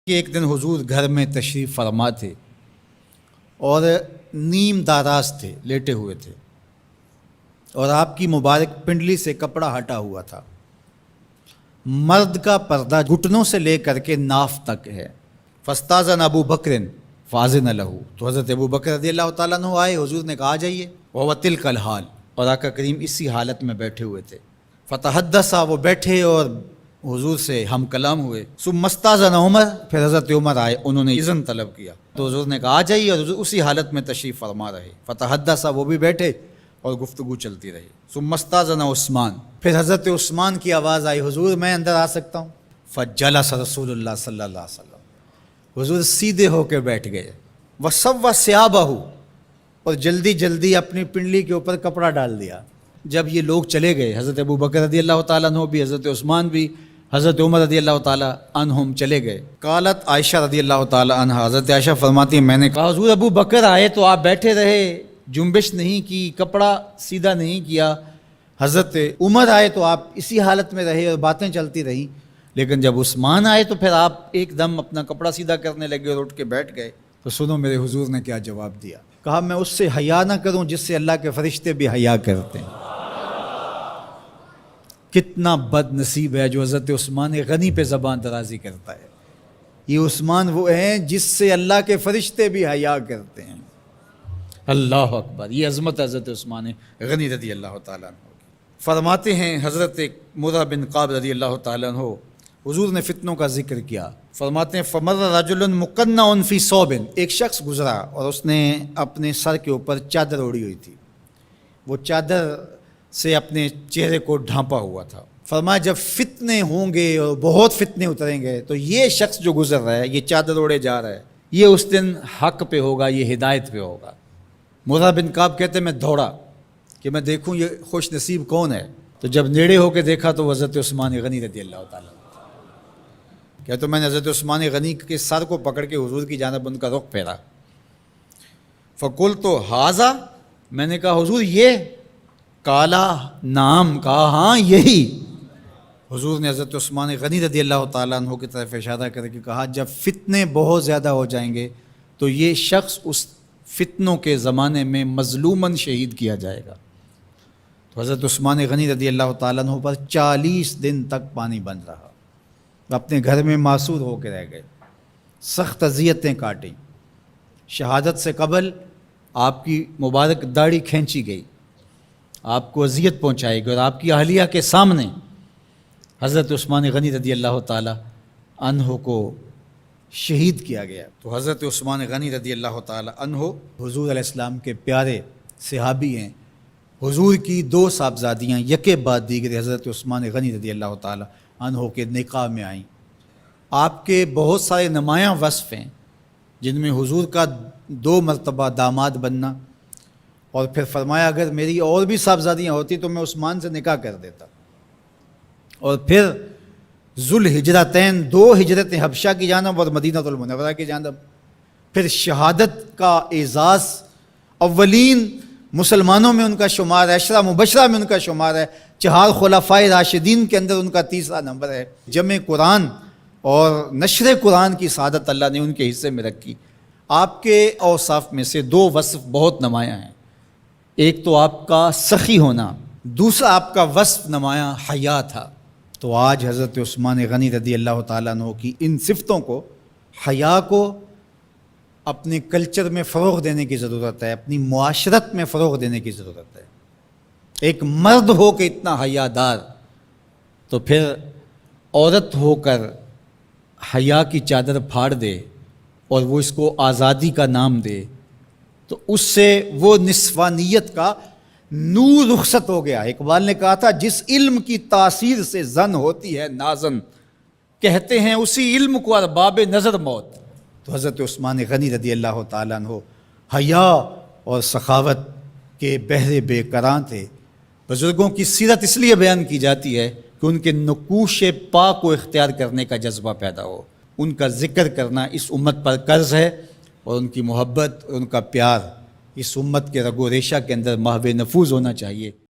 کہ ایک دن حضور گھر میں تشریف فرما تھے اور نیم داراز تھے، لیٹے ہوئے تھے، اور آپ کی مبارک پنڈلی سے کپڑا ہٹا ہوا تھا۔ مرد کا پردہ گھٹنوں سے لے کر کے ناف تک ہے۔ فاستاذن ابو بکر فاذن لہ، تو حضرت ابو بکر رضی اللہ تعالیٰ عنہ آئے، حضور نے کہا آ جائیے۔ وہو تلک الحال، اور آقا کریم اسی حالت میں بیٹھے ہوئے تھے۔ فتحدث، وہ بیٹھے اور حضور سے ہم کلام ہوئے۔ ثم استاذن عمر، پھر حضرت عمر آئے، انہوں نے اذن طلب کیا تو حضور نے کہا آ جائیے، اور حضور اسی حالت میں تشریف فرما رہے۔ فتحدث، وہ بھی بیٹھے اور گفتگو چلتی رہی۔ ثم استاذن عثمان، پھر حضرت عثمان کی آواز آئی، حضور میں اندر آ سکتا ہوں؟ فجلس رسول اللہ صلی اللہ علیہ وسلم، حضور سیدھے ہو کے بیٹھ گئے۔ وسوى ثيابہ، اور جلدی جلدی اپنی پنڈلی کے اوپر کپڑا ڈال دیا۔ جب یہ لوگ چلے گئے، حضرت ابو بکر رضی اللہ تعالیٰ عنہ بھی، حضرت عثمان بھی، حضرت عمر رضی اللہ تعالیٰ عنہم چلے گئے۔ قالت عائشہ رضی اللہ تعالیٰ عنہ، حضرت عائشہ فرماتی ہیں میں نے کہا حضور ابو بکر آئے تو آپ بیٹھے رہے، جنبش نہیں کی، کپڑا سیدھا نہیں کیا۔ حضرت عمر آئے تو آپ اسی حالت میں رہے اور باتیں چلتی رہیں، لیکن جب عثمان آئے تو پھر آپ ایک دم اپنا کپڑا سیدھا کرنے لگے اور اٹھ کے بیٹھ گئے۔ تو سنو میرے حضور نے کیا جواب دیا۔ کہا میں اس سے حیا نہ کروں جس سے اللہ کے فرشتے بھی حیا کرتے ہیں۔ کتنا بد نصیب ہے جو حضرت عثمان غنی پہ زبان درازی کرتا ہے۔ یہ عثمان وہ ہیں جس سے اللہ کے فرشتے بھی حیا کرتے ہیں۔ اللہ اکبر، یہ عظمت حضرت عثمان غنی رضی اللہ تعالیٰ عنہ۔ فرماتے ہیں حضرت مرہ بن قاب رضی اللہ تعالیٰ عنہ، حضور نے فتنوں کا ذکر کیا، فرماتے ہیں فمر رجل مقنع فی ثوب، ایک شخص گزرا اور اس نے اپنے سر کے اوپر چادر اوڑھی ہوئی تھی، وہ چادر سے اپنے چہرے کو ڈھانپا ہوا تھا۔ فرمایا جب فتنے ہوں گے اور بہت فتنے اتریں گے تو یہ شخص جو گزر رہا ہے، یہ چادر اوڑھے جا رہا ہے، یہ اس دن حق پہ ہوگا، یہ ہدایت پہ ہوگا۔ مرہ بن قاب کہتے ہیں میں دوڑا کہ میں دیکھوں یہ خوش نصیب کون ہے، تو جب نیڑے ہو کے دیکھا تو حضرت عثمان غنی رضی اللہ تعالیٰ، کیا تو میں نے حضرت عثمان غنی کے سر کو پکڑ کے حضور کی جانب ان کا رخ پھیرا۔ فقلت ھذا، میں نے کہا حضور یہ؟ کالا نام، کہا ہاں یہی۔ حضور نے حضرت عثمان غنی رضی اللہ تعالیٰ عنہ کی طرف اشارہ کر کے کہا جب فتنے بہت زیادہ ہو جائیں گے تو یہ شخص اس فتنوں کے زمانے میں مظلوماً شہید کیا جائے گا۔ تو حضرت عثمان غنی رضی اللہ تعالیٰ عنہ پر 40 دن تک پانی بن رہا، اپنے گھر میں معصور ہو کے رہ گئے، سخت اذیتیں کاٹیں۔ شہادت سے قبل آپ کی مبارک داڑھی کھینچی گئی، آپ کو اذیت پہنچائی گئی، اور آپ کی اہلیہ کے سامنے حضرت عثمان غنی رضی اللہ تعالیٰ عنہ کو شہید کیا گیا۔ تو حضرت عثمان غنی رضی اللہ تعالیٰ عنہ حضور علیہ السلام کے پیارے صحابی ہیں۔ حضور کی 2 صاحبزادیاں یکے بعد دیگر حضرت عثمان غنی رضی اللہ تعالیٰ عنہ کے نکاح میں آئیں۔ آپ کے بہت سارے نمایاں وصف ہیں جن میں حضور کا 2 مرتبہ داماد بننا، اور پھر فرمایا اگر میری اور بھی صاحبزادیاں ہوتی تو میں عثمان سے نکاح کر دیتا، اور پھر ذوالہجرتین 2 ہجرتیں، حبشہ کی جانب اور مدینہ المنورہ کی جانب، پھر شہادت کا اعزاز، اولین مسلمانوں میں ان کا شمار ہے، 10 مبشرہ میں ان کا شمار ہے، 4 خلفائے راشدین کے اندر ان کا 3را نمبر ہے، جمع قرآن اور نشر قرآن کی سعادت اللہ نے ان کے حصے میں رکھی۔ آپ کے اوصاف میں سے 2 وصف بہت نمایاں ہیں، ایک تو آپ کا سخی ہونا، دوسرا آپ کا وصف نمایاں حیا تھا۔ تو آج حضرت عثمان غنی رضی اللہ تعالیٰ عنہ کی ان صفتوں کو، حیا کو اپنے کلچر میں فروغ دینے کی ضرورت ہے، اپنی معاشرت میں فروغ دینے کی ضرورت ہے۔ ایک مرد ہو کے اتنا حیا دار، تو پھر عورت ہو کر حیا کی چادر پھاڑ دے اور وہ اس کو آزادی کا نام دے، تو اس سے وہ نسوانیت کا نور رخصت ہو گیا۔ اقبال نے کہا تھا جس علم کی تاثیر سے زن ہوتی ہے نازن، کہتے ہیں اسی علم کو ارباب نظر موت۔ تو حضرت عثمان غنی رضی اللہ تعالیٰ عنہ حیا اور سخاوت کے بحر بے کراں تھے۔ بزرگوں کی سیرت اس لیے بیان کی جاتی ہے کہ ان کے نقوش پا کو اختیار کرنے کا جذبہ پیدا ہو۔ ان کا ذکر کرنا اس امت پر قرض ہے، اور ان کی محبت اور ان کا پیار اس امت کے رگ و ریشہ کے اندر محو نفوذ ہونا چاہیے۔